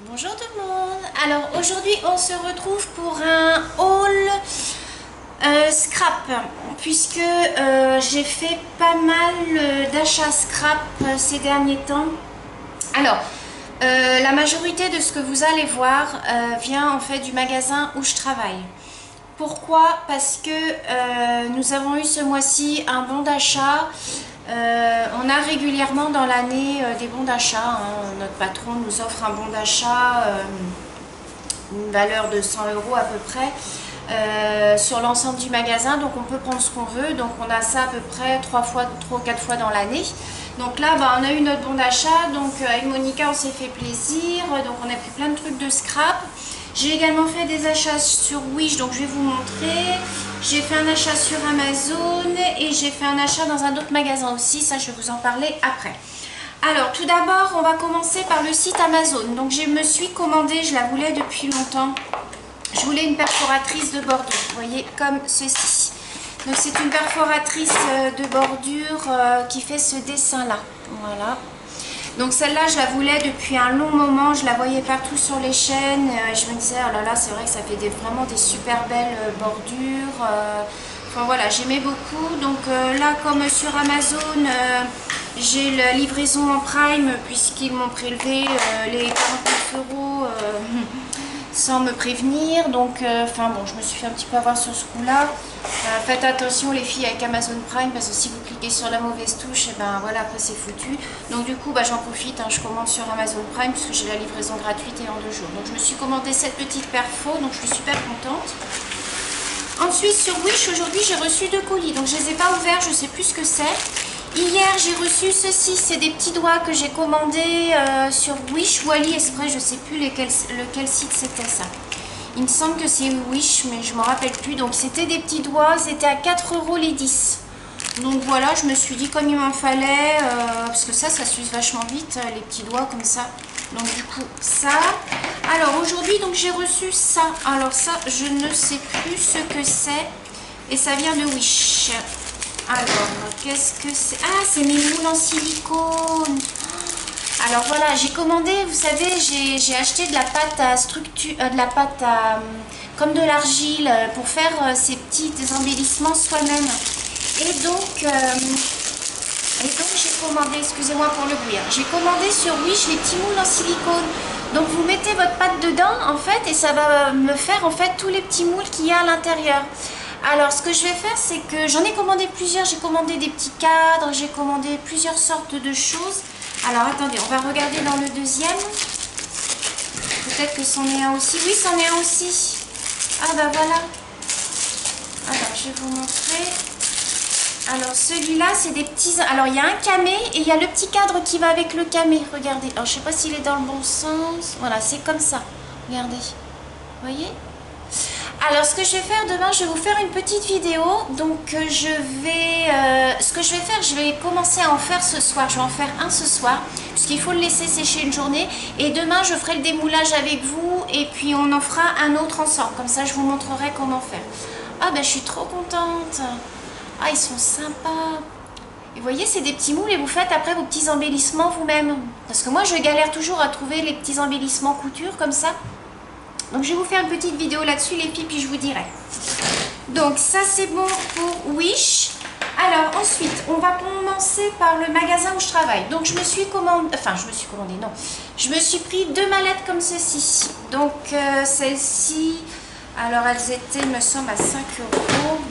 Bonjour tout le monde. Alors aujourd'hui on se retrouve pour un haul scrap puisque j'ai fait pas mal d'achats scrap ces derniers temps. Alors la majorité de ce que vous allez voir vient en fait du magasin où je travaille. Pourquoi? Parce que nous avons eu ce mois-ci un bon d'achat. On a régulièrement dans l'année des bons d'achat, hein. Notre patron nous offre un bon d'achat, une valeur de 100 € à peu près, sur l'ensemble du magasin. Donc on peut prendre ce qu'on veut. Donc on a ça à peu près 3 ou 4 fois dans l'année. Donc là on a eu notre bon d'achat. Donc avec Monica on s'est fait plaisir. Donc on a pris plein de trucs de scrap. J'ai également fait des achats sur Wish, donc je vais vous montrer. J'ai fait un achat sur Amazon et j'ai fait un achat dans un autre magasin aussi. Ça, je vais vous en parler après. Alors, tout d'abord, on va commencer par le site Amazon. Donc, je me suis commandé, je la voulais depuis longtemps. Je voulais une perforatrice de bordure, vous voyez, comme ceci. Donc, c'est une perforatrice de bordure qui fait ce dessin-là. Voilà. Donc celle-là, je la voulais depuis un long moment, je la voyais partout sur les chaînes. Je me disais, oh là là, c'est vrai que ça fait vraiment des super belles bordures. Enfin voilà, j'aimais beaucoup. Donc là, comme sur Amazon, j'ai la livraison en Prime, puisqu'ils m'ont prélevé les 49 € sans me prévenir. Donc, enfin bon, je me suis fait un petit peu avoir sur ce coup-là. Faites attention les filles avec Amazon Prime, parce que si vous cliquez sur la mauvaise touche, et ben voilà, après c'est foutu. Donc du coup, j'en profite, hein, je commande sur Amazon Prime, puisque j'ai la livraison gratuite et en 2 jours. Donc je me suis commandé cette petite perfo, donc je suis super contente. Ensuite, sur Wish, aujourd'hui, j'ai reçu 2 colis. Donc je les ai pas ouverts, je sais plus ce que c'est. Hier, j'ai reçu ceci, c'est des petits doigts que j'ai commandés sur Wish ou AliExpress, je sais plus lequel site c'était ça. Il me semble que c'est Wish, mais je ne m'en rappelle plus. Donc c'était des petits doigts, c'était à 4 € les 10. Donc voilà, je me suis dit comme il m'en fallait, parce que ça s'use vachement vite, les petits doigts comme ça. Donc du coup, ça. Alors aujourd'hui, donc j'ai reçu ça. Alors ça, je ne sais plus ce que c'est. Et ça vient de Wish. Alors, qu'est-ce que c'est? Ah, c'est mes moules en silicone. Alors voilà, j'ai commandé, vous savez, j'ai acheté de la pâte à structure, comme de l'argile pour faire ces petits embellissements soi-même. Et donc j'ai commandé, excusez-moi pour le bruit, hein, j'ai commandé sur Wish les petits moules en silicone. Donc vous mettez votre pâte dedans en fait et ça va me faire en fait tous les petits moules qu'il y a à l'intérieur. Alors ce que je vais faire, c'est que j'en ai commandé plusieurs, j'ai commandé des petits cadres, j'ai commandé plusieurs sortes de choses. Alors attendez, on va regarder dans le deuxième. Peut-être que c'en est un aussi. Oui, c'en est un aussi. Ah bah voilà. Alors je vais vous montrer. Alors celui-là, c'est des petits... Alors il y a un camé et il y a le petit cadre qui va avec le camé. Regardez. Alors je sais pas s'il est dans le bon sens. Voilà, c'est comme ça. Regardez. Vous voyez ? Alors ce que je vais faire demain, je vais vous faire une petite vidéo. Donc ce que je vais faire, je vais commencer à en faire ce soir. Je vais en faire un ce soir, puisqu'il faut le laisser sécher une journée. Et demain, je ferai le démoulage avec vous et puis on en fera un autre ensemble. Comme ça, je vous montrerai comment faire. Ah ben je suis trop contente. Ah, ils sont sympas. Et vous voyez, c'est des petits moules et vous faites après vos petits embellissements vous-même. Parce que moi, je galère toujours à trouver les petits embellissements couture comme ça. Donc je vais vous faire une petite vidéo là-dessus les filles, puis je vous dirai. Donc ça c'est bon pour Wish. Alors ensuite, on va commencer par le magasin où je travaille. Donc je me suis commandé, non. Je me suis pris 2 mallettes comme ceci. Donc celles-ci, alors elles étaient, il me semble, à 5 €.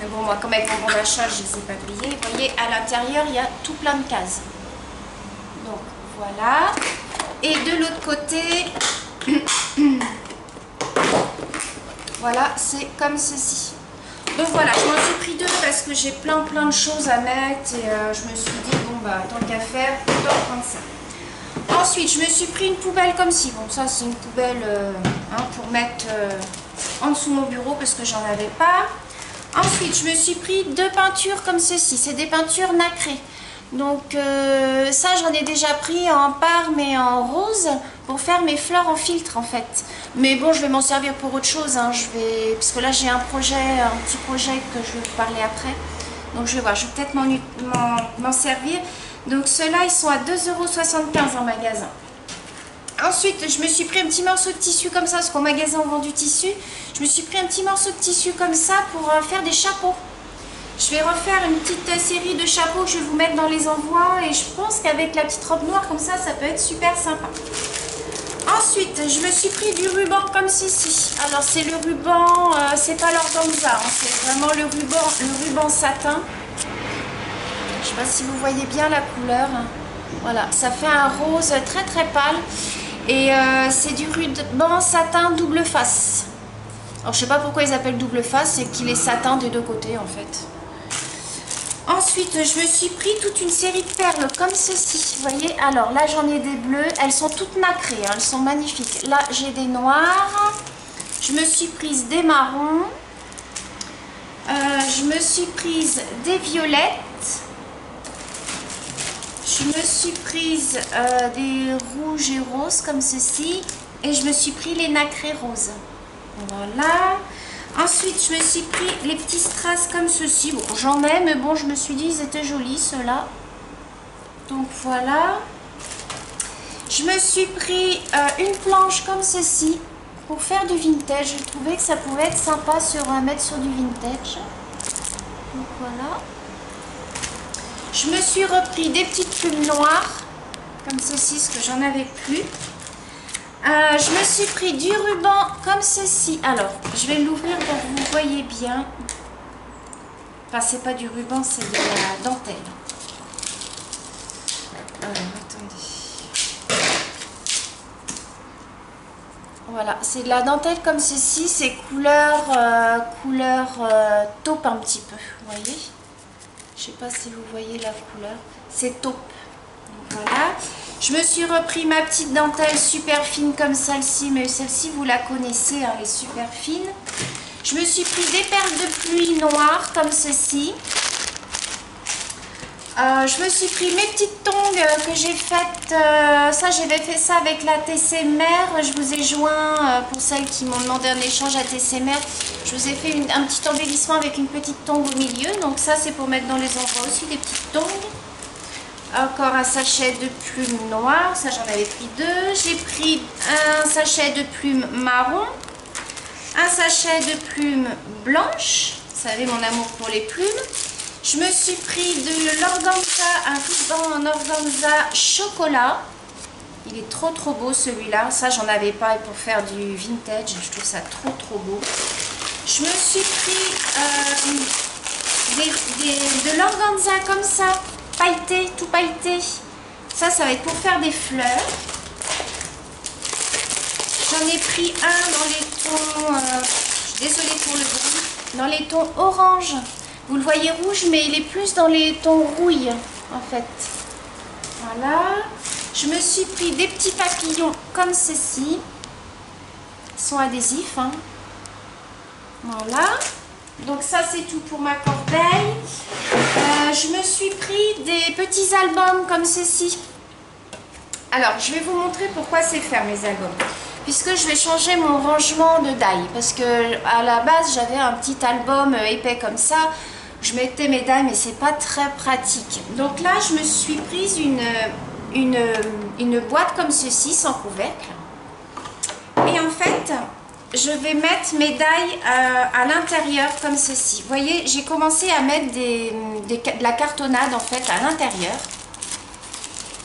Mais bon, moi comme avec mon bon d'achat, je ne les ai pas payées. Vous voyez, à l'intérieur, il y a tout plein de cases. Donc voilà. Et de l'autre côté... Voilà, c'est comme ceci. Donc voilà, je m'en suis pris 2 parce que j'ai plein de choses à mettre et je me suis dit, bon bah tant qu'à faire, autant prendre ça. Ensuite, je me suis pris une poubelle comme ci. Bon, ça c'est une poubelle pour mettre en dessous de mon bureau parce que j'en avais pas. Ensuite, je me suis pris 2 peintures comme ceci. C'est des peintures nacrées. Donc ça j'en ai déjà pris en parme et en rose pour faire mes fleurs en filtre en fait. Mais bon, je vais m'en servir pour autre chose, hein. Parce que là j'ai un petit projet que je vais vous parler après. Donc je vais voir, je vais peut-être m'en servir. Donc ceux-là ils sont à 2,75 € en magasin. Ensuite, je me suis pris un petit morceau de tissu comme ça, parce qu'au magasin on vend du tissu. Je me suis pris un petit morceau de tissu comme ça pour faire des chapeaux. Je vais refaire une petite série de chapeaux que je vais vous mettre dans les envois. Et je pense qu'avec la petite robe noire comme ça peut être super sympa. Ensuite, je me suis pris du ruban comme ceci. Alors, c'est le ruban, c'est pas l'organza, hein, c'est vraiment le ruban satin. Je sais pas si vous voyez bien la couleur. Voilà, ça fait un rose très très pâle. Et c'est du ruban satin double face. Alors, je sais pas pourquoi ils appellent double face, c'est qu'il est satin des deux côtés en fait. Ensuite, je me suis pris toute une série de perles comme ceci. Vous voyez, alors là, j'en ai des bleues. Elles sont toutes nacrées, hein, elles sont magnifiques. Là, j'ai des noirs. Je me suis prise des marrons. Je me suis prise des violettes. Je me suis prise des rouges et roses comme ceci. Et je me suis pris les nacrés roses. Voilà. Ensuite, je me suis pris les petits strass comme ceci. Bon, j'en ai, mais bon, je me suis dit, ils étaient jolis, ceux-là. Donc, voilà. Je me suis pris une planche comme ceci pour faire du vintage. Je trouvais que ça pouvait être sympa à mettre sur du vintage. Donc, voilà. Je me suis repris des petites plumes noires comme ceci, parce que j'en avais plus. Je me suis pris du ruban comme ceci. Alors, je vais l'ouvrir pour que vous voyez bien. Enfin, c'est pas du ruban, c'est de la dentelle. Alors, attendez. Voilà, c'est de la dentelle comme ceci. C'est couleur taupe un petit peu. Vous voyez? Je sais pas si vous voyez la couleur. C'est taupe. Donc, voilà. Je me suis repris ma petite dentelle super fine comme celle-ci, mais celle-ci vous la connaissez, hein, elle est super fine. Je me suis pris des perles de pluie noires comme ceci. Je me suis pris mes petites tongs que j'ai faites, ça j'avais fait ça avec la TC Mère. Je vous ai joint, pour celles qui m'ont demandé un échange à TC Mère, je vous ai fait un petit embellissement avec une petite tongue au milieu. Donc ça c'est pour mettre dans les envois aussi, des petites tongs. Encore un sachet de plumes noires, ça j'en avais pris deux. J'ai pris un sachet de plumes marron, un sachet de plumes blanches, vous savez mon amour pour les plumes. Je me suis pris de l'organza, un ruban en organza chocolat. Il est trop trop beau celui-là, ça j'en avais pas pour faire du vintage, je trouve ça trop trop beau. Je me suis pris de l'organza comme ça, pailleté, tout pailleté. Ça va être pour faire des fleurs. J'en ai pris un dans les tons, je suis désolée pour le bruit, dans les tons orange. Vous le voyez rouge, mais il est plus dans les tons rouille, en fait. Voilà. Je me suis pris des petits papillons comme ceci. Ils sont adhésifs, hein. Voilà. Donc ça c'est tout pour ma corbeille. Je me suis pris des petits albums comme ceci. Alors je vais vous montrer pourquoi c'est faire mes albums. Puisque je vais changer mon rangement de die. Parce que à la base j'avais un petit album épais comme ça. Je mettais mes die mais c'est pas très pratique. Donc là je me suis prise une boîte comme ceci sans couvercle. Et en fait je vais mettre mes die à l'intérieur comme ceci. Vous voyez, j'ai commencé à mettre de la cartonnade en fait à l'intérieur.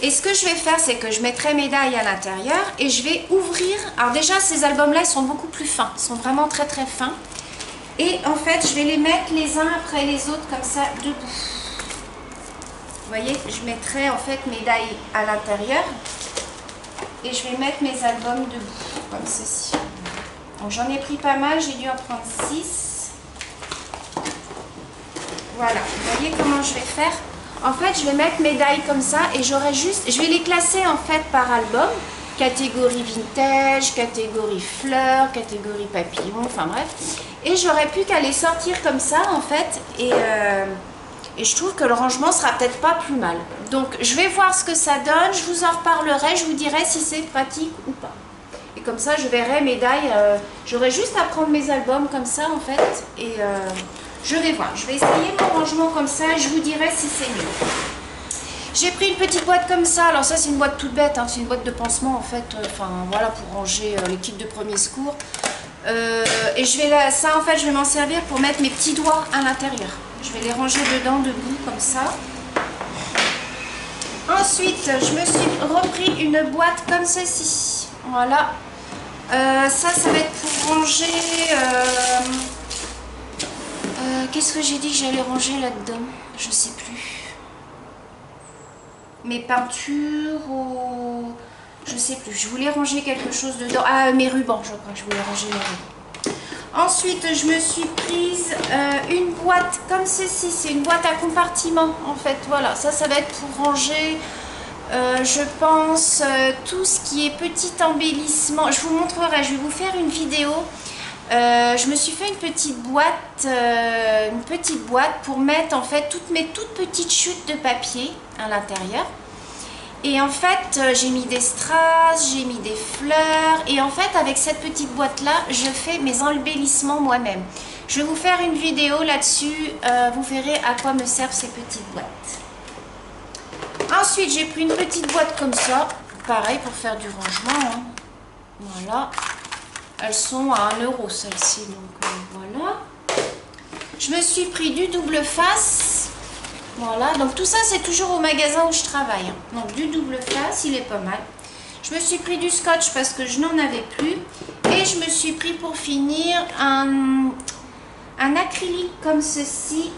Et ce que je vais faire, c'est que je mettrai mes die à l'intérieur et je vais ouvrir. Alors déjà, ces albums-là, ils sont beaucoup plus fins. Ils sont vraiment très très fins. Et en fait, je vais les mettre les uns après les autres comme ça, debout. Vous voyez, je mettrai en fait mes die à l'intérieur. Et je vais mettre mes albums debout, comme ceci. Donc j'en ai pris pas mal, j'ai dû en prendre 6. Voilà, vous voyez comment je vais faire. En fait, je vais mettre mes die comme ça et j'aurai juste, je vais les classer en fait par album. Catégorie vintage, catégorie fleurs, catégorie papillon, enfin bref. Et j'aurai plus qu'à les sortir comme ça en fait. Et je trouve que le rangement sera peut-être pas plus mal. Donc je vais voir ce que ça donne, je vous en reparlerai, je vous dirai si c'est pratique ou pas. Et comme ça, je verrai mes die. J'aurai juste à prendre mes albums comme ça, en fait. Et je vais voir. Je vais essayer mon rangement comme ça et je vous dirai si c'est mieux. J'ai pris une petite boîte comme ça. Alors ça c'est une boîte toute bête, hein. C'est une boîte de pansement en fait. Enfin voilà, pour ranger les kits de premier secours. Et je vais ça en fait je vais m'en servir pour mettre mes petits doigts à l'intérieur. Je vais les ranger dedans debout comme ça. Ensuite je me suis repris une boîte comme ceci. Voilà. Ça va être pour ranger... qu'est-ce que j'ai dit que j'allais ranger là-dedans? Je sais plus. Mes peintures ou... Je sais plus. Je voulais ranger quelque chose dedans. Ah, mes rubans, je crois que je voulais ranger mes rubans. Ensuite, je me suis prise une boîte comme ceci. C'est une boîte à compartiments, en fait. Voilà, ça va être pour ranger... je pense tout ce qui est petit embellissement. Je vous montrerai, je vais vous faire une vidéo. Je me suis fait une petite boîte pour mettre en fait toutes mes toutes petites chutes de papier à l'intérieur. Et en fait, j'ai mis des strass, j'ai mis des fleurs. Et en fait, avec cette petite boîte-là, je fais mes embellissements moi-même. Je vais vous faire une vidéo là-dessus. Vous verrez à quoi me servent ces petites boîtes. Ensuite, j'ai pris une petite boîte comme ça. Pareil pour faire du rangement. Hein. Voilà. Elles sont à 1 € celles-ci. Donc voilà. Je me suis pris du double face. Voilà, donc tout ça c'est toujours au magasin où je travaille. Donc du double face, il est pas mal. Je me suis pris du scotch parce que je n'en avais plus. Et je me suis pris pour finir un acrylique comme ceci.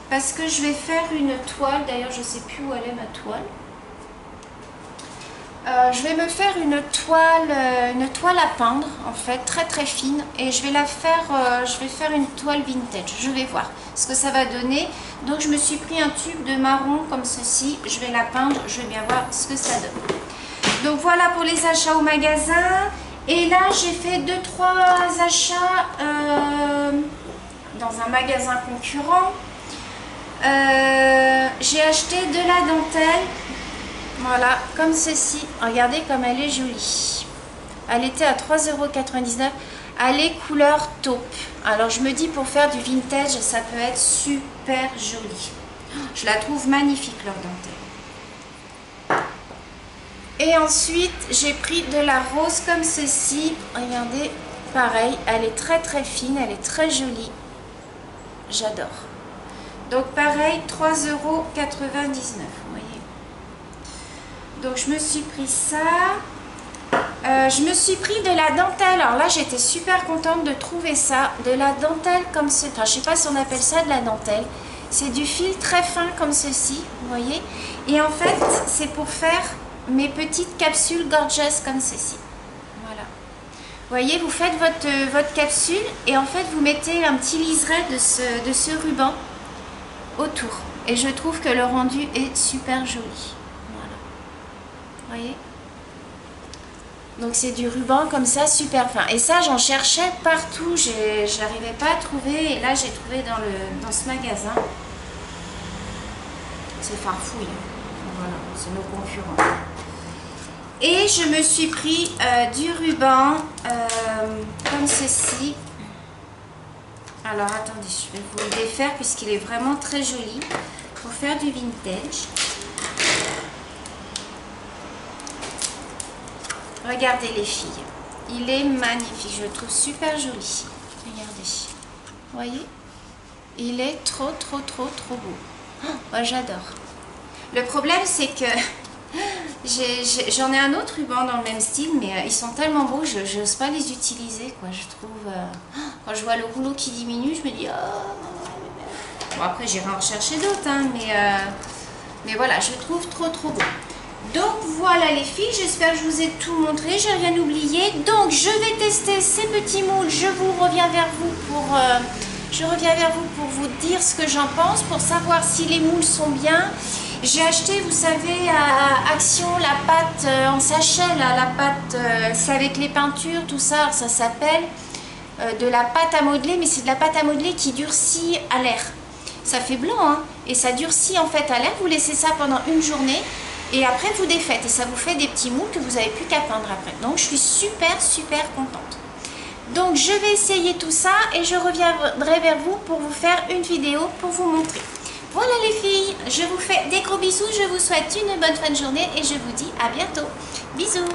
Parce que je vais faire une toile. D'ailleurs je ne sais plus où elle est ma toile. Je vais me faire une toile à peindre en fait, très très fine. Et je vais la faire, je vais faire une toile vintage. Je vais voir ce que ça va donner. Donc je me suis pris un tube de marron comme ceci. Je vais la peindre, je vais bien voir ce que ça donne. Donc voilà pour les achats au magasin. Et là j'ai fait 2-3 achats dans un magasin concurrent. J'ai acheté de la dentelle. Voilà, comme ceci. Regardez comme elle est jolie. Elle était à 3,99 €. Elle est couleur taupe. Alors je me dis pour faire du vintage, ça peut être super joli. Je la trouve magnifique leur dentelle. Et ensuite, j'ai pris de la rose comme ceci. Regardez, pareil, elle est très très fine, elle est très jolie. J'adore. Donc pareil, 3,99 €, vous voyez. Donc je me suis pris ça. Je me suis pris de la dentelle. Alors là j'étais super contente de trouver ça. De la dentelle comme ceci. Enfin je sais pas si on appelle ça de la dentelle. C'est du fil très fin comme ceci. Vous voyez. Et en fait c'est pour faire mes petites capsules gorgeous comme ceci. Voilà. Vous voyez, vous faites votre capsule. Et en fait vous mettez un petit liseré de ce ruban autour. Et je trouve que le rendu est super joli. Vous voyez, donc c'est du ruban comme ça super fin, et ça j'en cherchais partout, j'arrivais pas à trouver, et là j'ai trouvé dans ce magasin. C'est Farfouille, voilà, c'est nos concurrents. Et je me suis pris du ruban comme ceci. Alors attendez, je vais vous le défaire puisqu'il est vraiment très joli pour faire du vintage. Regardez les filles, il est magnifique, je le trouve super joli. Regardez, vous voyez, il est trop beau. Oh, moi j'adore. Le problème c'est que j'en ai un autre ruban dans le même style, mais ils sont tellement beaux, je n'ose pas les utiliser, quoi. Je trouve, quand je vois le rouleau qui diminue, je me dis, oh. Bon après j'irai en rechercher d'autres, hein, mais voilà, je le trouve trop beau. Donc voilà les filles, j'espère que je vous ai tout montré, j'ai rien oublié. Donc je vais tester ces petits moules, je reviens vers vous pour vous dire ce que j'en pense, pour savoir si les moules sont bien. J'ai acheté, vous savez, à Action, la pâte en sachet, là, la pâte, c'est avec les peintures, tout ça, alors ça s'appelle de la pâte à modeler, mais c'est de la pâte à modeler qui durcit à l'air. Ça fait blanc, hein, et ça durcit en fait à l'air, vous laissez ça pendant une journée. Et après vous défaites et ça vous fait des petits moules que vous n'avez plus qu'à peindre après. Donc je suis super contente. Donc je vais essayer tout ça et je reviendrai vers vous pour vous faire une vidéo pour vous montrer. Voilà les filles, je vous fais des gros bisous, je vous souhaite une bonne fin de journée et je vous dis à bientôt. Bisous.